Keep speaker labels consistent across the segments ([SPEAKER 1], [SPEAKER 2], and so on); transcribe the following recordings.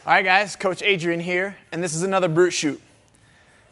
[SPEAKER 1] All right, guys, Coach Adrian here, and this is another Brute Shoot.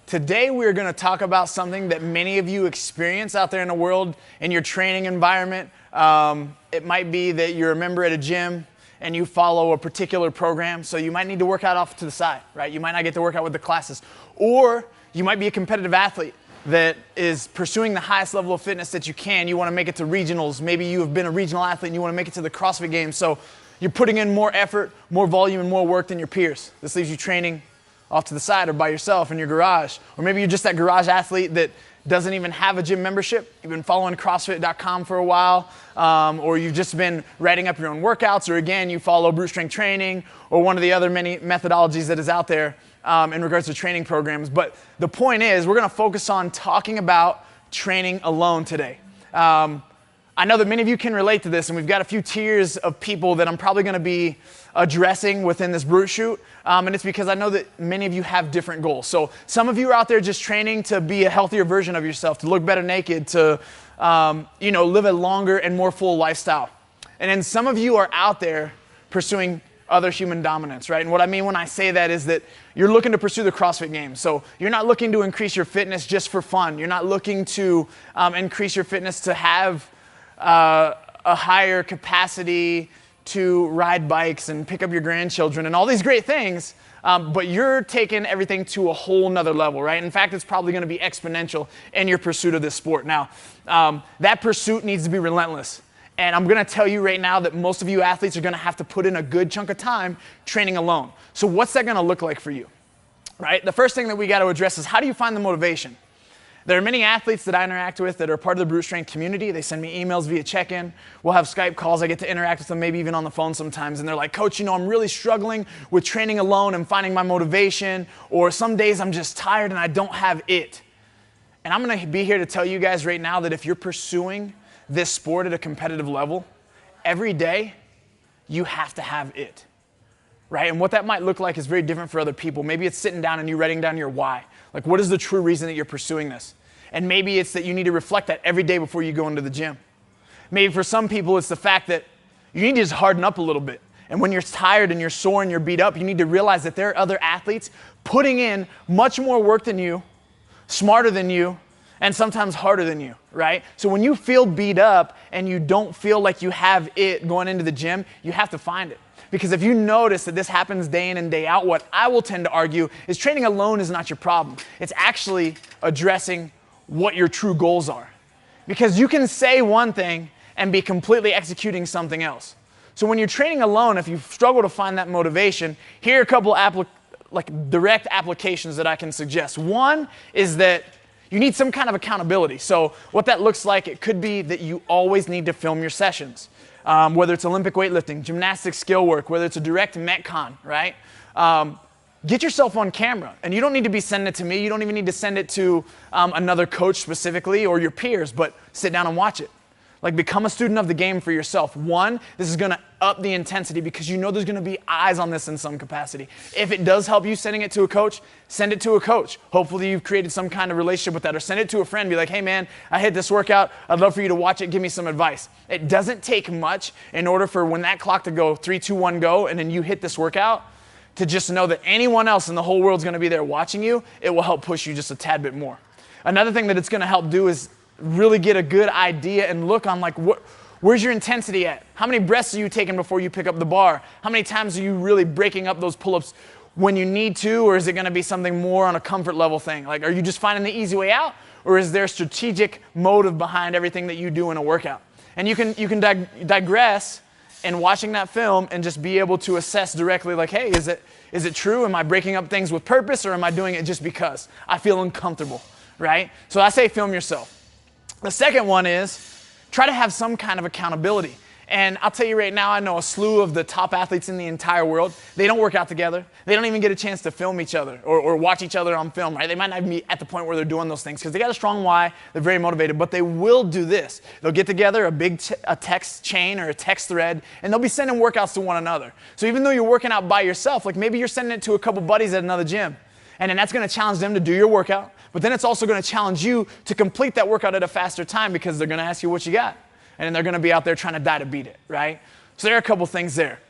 [SPEAKER 1] Today, we're going to talk about something that many of you experience out there in the world in your training environment. It might be that you're a member at a gym and you follow a particular program, so you might need to work out off to the side, right? You might not get to work out with the classes. Or you might be a competitive athlete that is pursuing the highest level of fitness that you can. You want to make it to regionals. Maybe you have been a regional athlete and you want to make it to the CrossFit Games. So you're putting in more effort, more volume, and more work than your peers. This leaves you training off to the side or by yourself in your garage. Or maybe you're just that garage athlete that doesn't even have a gym membership. You've been following CrossFit.com for a while, or you've just been writing up your own workouts, or again, you follow Brute Strength Training or one of the other many methodologies that is out there in regards to training programs. But the point is, we're going to focus on talking about training alone today. I know that many of you can relate to this, and we've got a few tiers of people that I'm probably going to be addressing within this Brute Shoot, and it's because I know that many of you have different goals. So some of you are out there just training to be a healthier version of yourself, to look better naked, to live a longer and more full lifestyle. And then some of you are out there pursuing other human dominance, right? And what I mean when I say that is that you're looking to pursue the CrossFit Games. So you're not looking to increase your fitness just for fun. You're not looking to increase your fitness to have a higher capacity to ride bikes and pick up your grandchildren and all these great things, but you're taking everything to a whole nother level, right? In fact, it's probably going to be exponential in your pursuit of this sport. Now, that pursuit needs to be relentless. And I'm going to tell you right now that most of you athletes are going to have to put in a good chunk of time training alone. So what's that going to look like for you, right? The first thing that we got to address is, how do you find the motivation? There are many athletes that I interact with that are part of the Brute Strength community. They send me emails via check-in. We'll have Skype calls. I get to interact with them, maybe even on the phone sometimes. And they're like, Coach, I'm really struggling with training alone and finding my motivation. Or some days I'm just tired and I don't have it. And I'm going to be here to tell you guys right now that if you're pursuing this sport at a competitive level, every day you have to have it, right? And what that might look like is very different for other people. Maybe it's sitting down and you writing down your why. Like, what is the true reason that you're pursuing this? And maybe it's that you need to reflect that every day before you go into the gym. Maybe for some people, it's the fact that you need to just harden up a little bit. And when you're tired and you're sore and you're beat up, you need to realize that there are other athletes putting in much more work than you, smarter than you, and sometimes harder than you, right? So when you feel beat up and you don't feel like you have it going into the gym, you have to find it. Because if you notice that this happens day in and day out, what I will tend to argue is training alone is not your problem. It's actually addressing what your true goals are. Because you can say one thing and be completely executing something else. So when you're training alone, if you struggle to find that motivation, here are a couple direct applications that I can suggest. One is that you need some kind of accountability. So what that looks like, it could be that you always need to film your sessions. Whether it's Olympic weightlifting, gymnastics skill work, whether it's a direct Metcon, right? Get yourself on camera. And you don't need to be sending it to me. You don't even need to send it to another coach specifically or your peers, but sit down and watch it. Like, become a student of the game for yourself. One, this is going to up the intensity because you know there's going to be eyes on this in some capacity. If it does help you sending it to a coach, send it to a coach. Hopefully you've created some kind of relationship with that, or send it to a friend. Be like, hey man, I hit this workout. I'd love for you to watch it. Give me some advice. It doesn't take much in order for when that clock to go 3, 2, 1, go, and then you hit this workout, to just know that anyone else in the whole world is going to be there watching you. It will help push you just a tad bit more. Another thing that it's going to help do is really get a good idea and look on, like, where's your intensity at? How many breaths are you taking before you pick up the bar? How many times are you really breaking up those pull-ups when you need to, or is it going to be something more on a comfort level thing? Like, are you just finding the easy way out, or is there a strategic motive behind everything that you do in a workout? And you can digress in watching that film and just be able to assess directly, like, hey, is it true? Am I breaking up things with purpose, or am I doing it just because I feel uncomfortable, right? So I say film yourself. The second one is try to have some kind of accountability. And I'll tell you right now, I know a slew of the top athletes in the entire world. They don't work out together. They don't even get a chance to film each other or watch each other on film, right? They might not be at the point where they're doing those things because they got a strong why. They're very motivated, but they will do this. They'll get together, a text chain or a text thread, and they'll be sending workouts to one another. So even though you're working out by yourself, like maybe you're sending it to a couple buddies at another gym. And then that's going to challenge them to do your workout. But then it's also going to challenge you to complete that workout at a faster time because they're going to ask you what you got. And then they're going to be out there trying to die to beat it, right? So there are a couple things there.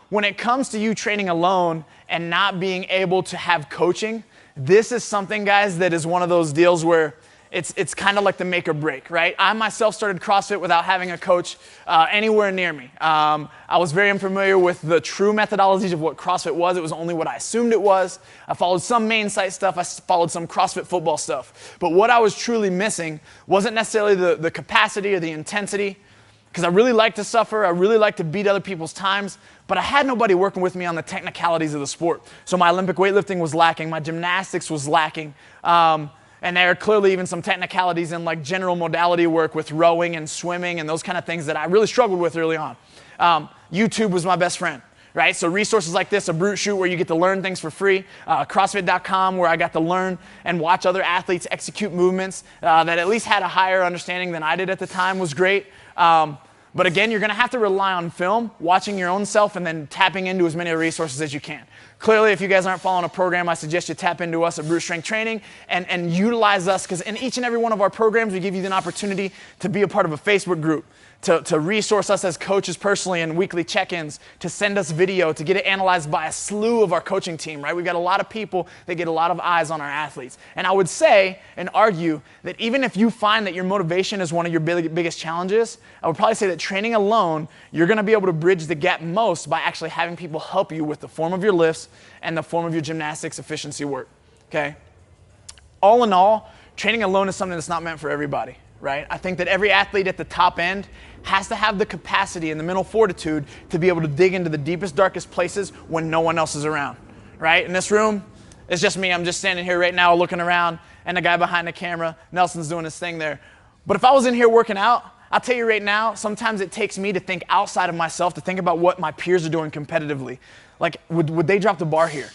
[SPEAKER 1] when it comes to you training alone and not being able to have coaching, this is something, guys, that is one of those deals where it's kind of like the make or break, right? I myself started CrossFit without having a coach anywhere near me. I was very unfamiliar with the true methodologies of what CrossFit was. It was only what I assumed it was. I followed some main site stuff. I followed some CrossFit football stuff. But what I was truly missing wasn't necessarily the capacity or the intensity, because I really like to suffer. I really like to beat other people's times. But I had nobody working with me on the technicalities of the sport. So my Olympic weightlifting was lacking. My gymnastics was lacking. And there are clearly even some technicalities in like general modality work with rowing and swimming and those kind of things that I really struggled with early on. YouTube was my best friend, right? So resources like this, a Brute Shoot where you get to learn things for free, CrossFit.com where I got to learn and watch other athletes execute movements that at least had a higher understanding than I did at the time was great. But again, you're going to have to rely on film, watching your own self, and then tapping into as many resources as you can. Clearly, if you guys aren't following a program, I suggest you tap into us at Brute Strength Training and utilize us, because in each and every one of our programs, we give you an opportunity to be a part of a Facebook group, to resource us as coaches personally in weekly check-ins, to send us video, to get it analyzed by a slew of our coaching team, right? We've got a lot of people that get a lot of eyes on our athletes. And I would say and argue that even if you find that your motivation is one of your biggest challenges, I would probably say that training alone, you're going to be able to bridge the gap most by actually having people help you with the form of your lifts and the form of your gymnastics efficiency work, okay? All in all, training alone is something that's not meant for everybody. Right? I think that every athlete at the top end has to have the capacity and the mental fortitude to be able to dig into the deepest, darkest places when no one else is around. Right? In this room, it's just me. I'm just standing here right now looking around, and the guy behind the camera, Nelson's doing his thing there. But if I was in here working out, I'll tell you right now, sometimes it takes me to think outside of myself, to think about what my peers are doing competitively. Like, would they drop the bar here?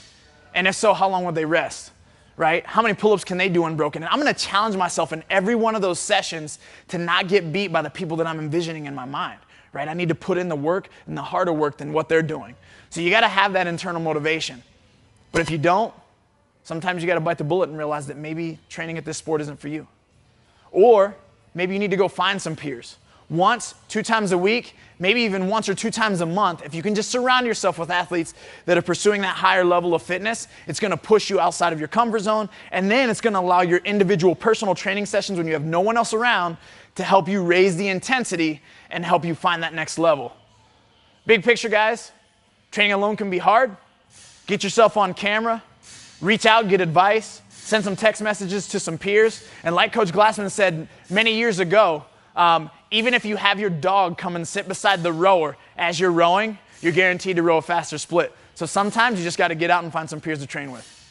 [SPEAKER 1] And if so, how long would they rest? Right? How many pull-ups can they do unbroken? And I'm going to challenge myself in every one of those sessions to not get beat by the people that I'm envisioning in my mind. Right? I need to put in the work and the harder work than what they're doing. So you got to have that internal motivation. But if you don't, sometimes you got to bite the bullet and realize that maybe training at this sport isn't for you. Or maybe you need to go find some peers. Once, 2 times a week, maybe even once or 2 times a month. If you can just surround yourself with athletes that are pursuing that higher level of fitness, it's going to push you outside of your comfort zone, and then it's going to allow your individual personal training sessions when you have no one else around to help you raise the intensity and help you find that next level. Big picture, guys, training alone can be hard. Get yourself on camera, reach out, get advice, send some text messages to some peers, and like Coach Glassman said many years ago, even if you have your dog come and sit beside the rower as you're rowing, you're guaranteed to row a faster split. So sometimes you just got to get out and find some peers to train with.